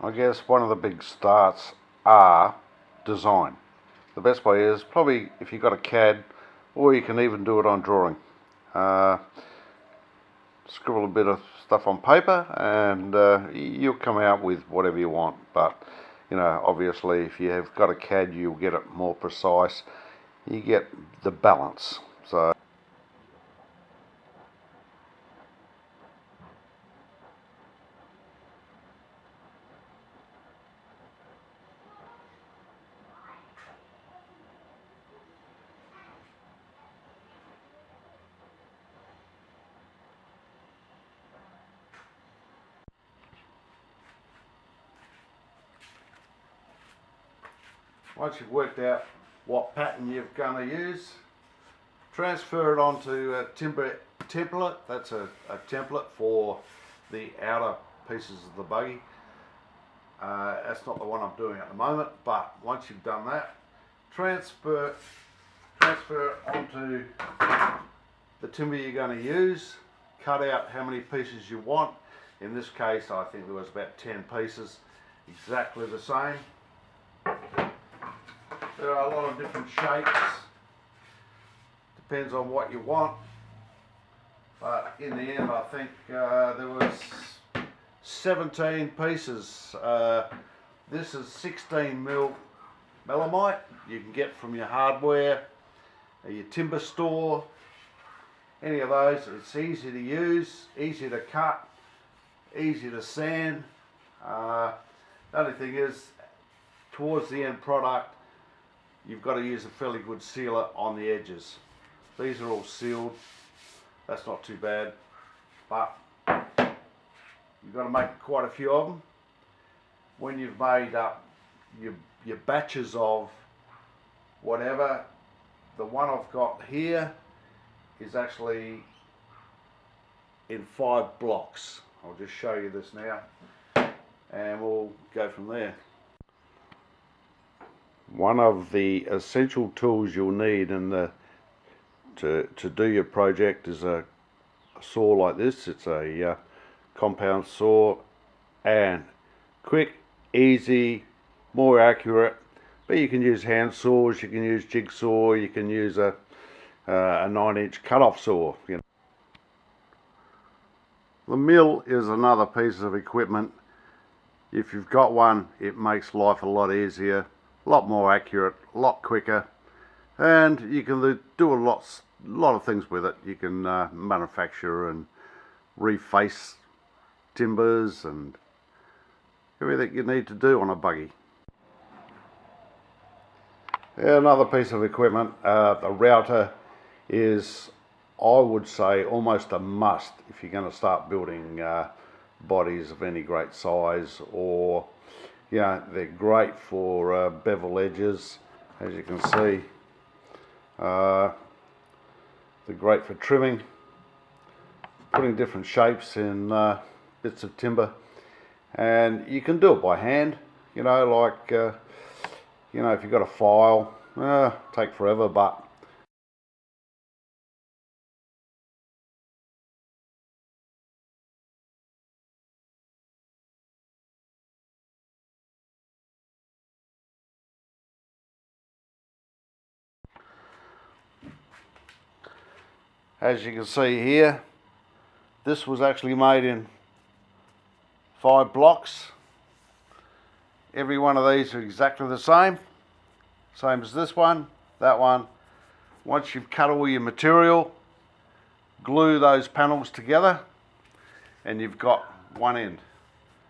I guess one of the big starts are design. The best way is probably if you've got a CAD, or you can even do it on drawing. Scribble a bit of stuff on paper and you'll come out with whatever you want. But you know, obviously if you have got a CAD, you'll get it more precise. You get the balance. So once you've worked out what pattern you're going to use, transfer it onto a timber template. That's a template for the outer pieces of the buggy. That's not the one I'm doing at the moment, but once you've done that, transfer it onto the timber you're going to use, cut out how many pieces you want. In this case, I think there was about 10 pieces, exactly the same. There are a lot of different shapes, depends on what you want, but in the end I think there was 17 pieces. This is 16mm melamite you can get from your hardware, your timber store, any of those. It's easy to use, easy to cut, easy to sand. The only thing is, towards the end product, you've got to use a fairly good sealer on the edges. These are all sealed, that's not too bad, but you've got to make quite a few of them. When you've made up your batches of whatever, the one I've got here is actually in 5 blocks. I'll just show you this now and we'll go from there. One of the essential tools you'll need to do your project is a saw like this. It's a compound saw, and quick, easy, more accurate. But you can use hand saws, you can use jigsaw, you can use a 9-inch cut-off saw. You know. The mill is another piece of equipment. If you've got one, it makes life a lot easier, a lot more accurate, a lot quicker, and you can do a lot of things with it. You can manufacture and reface timbers and everything you need to do on a buggy. Another piece of equipment, the router, is, I would say, almost a must if you're going to start building bodies of any great size, or they're great for bevel edges, as you can see. They're great for trimming, putting different shapes in bits of timber, and you can do it by hand. Like if you've got a file, take forever, but as you can see here, this was actually made in 5 blocks. Every one of these are exactly the same as this one, that one. Once you've cut all your material, glue those panels together and you've got one end.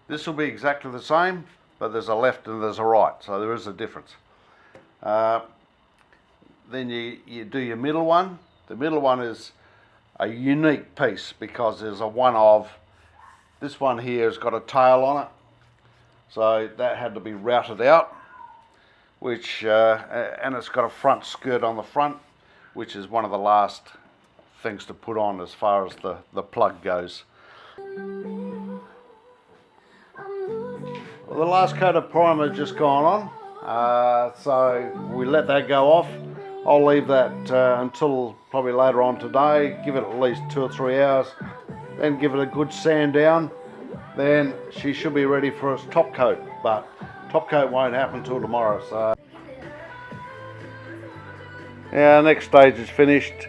This will be exactly the same, but there's a left and there's a right, so there is a difference. Then you do your middle one. The middle one is a unique piece because there's a one of, this one here has got a tail on it, so that had to be routed out, which and it's got a front skirt on the front, which is one of the last things to put on as far as the plug goes. Well, the last coat of primer has just gone on, so we let that go off. I'll leave that until probably later on today, give it at least 2 or 3 hours, then give it a good sand down, then she should be ready for its top coat, but top coat won't happen till tomorrow. So our next stage is finished.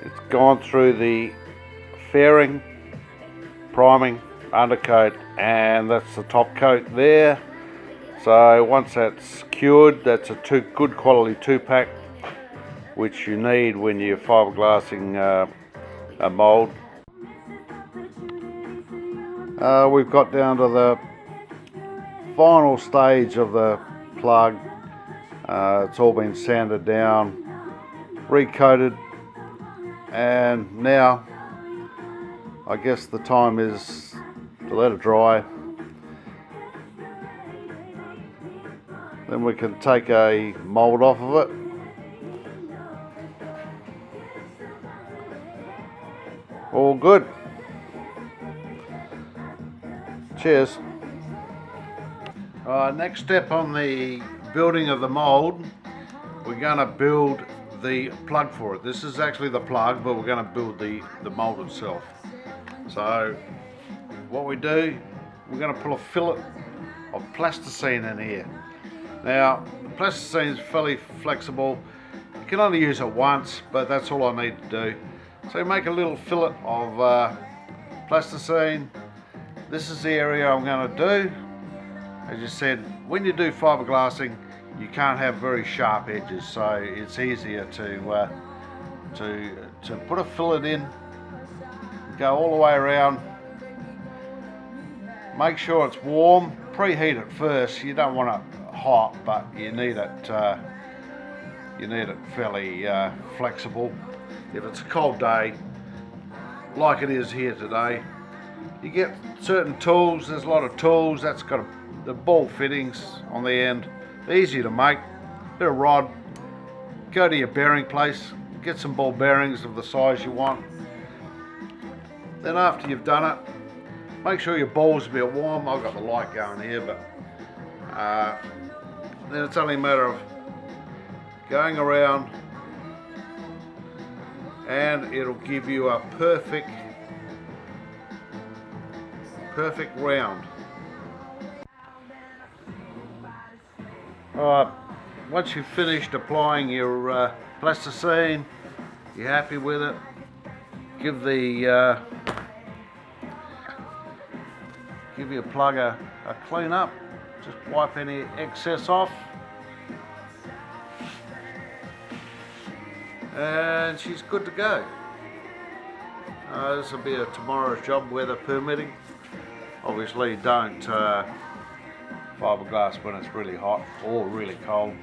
It's gone through the fairing, priming, undercoat, and that's the top coat there. So once that's cured, that's a good quality 2-pack, which you need when you're fiberglassing a mould. We've got down to the final stage of the plug. It's all been sanded down, recoated, and now I guess the time is to let it dry. Then we can take a mould off of it. All good. Cheers. Next step on the building of the mould, we're going to build the plug for it. This is actually the plug, but we're going to build the mould itself. So what we do, we're going to put a fillet of plasticine in here. Now, the plasticine is fairly flexible. You can only use it once, but that's all I need to do. So make a little fillet of plasticine. This is the area I'm going to do. As you said, when you do fiberglassing, you can't have very sharp edges, so it's easier to put a fillet in, go all the way around. Make sure it's warm. Preheat it first. You don't want it hot, but you need it fairly flexible. If it's a cold day, like it is here today, you get certain tools. There's a lot of tools that's got the ball fittings on the end. They're easy to make. Bit of rod. Go to your bearing place. Get some ball bearings of the size you want. Then after you've done it, make sure your ball's a bit warm. I've got the light going here, but then it's only a matter of going around, and it'll give you a perfect round. Alright, once you've finished applying your plasticine, you're happy with it, give your plug a clean up. Just wipe any excess off, and she's good to go. This will be a tomorrow's job, weather permitting. Obviously don't fiberglass when it's really hot or really cold.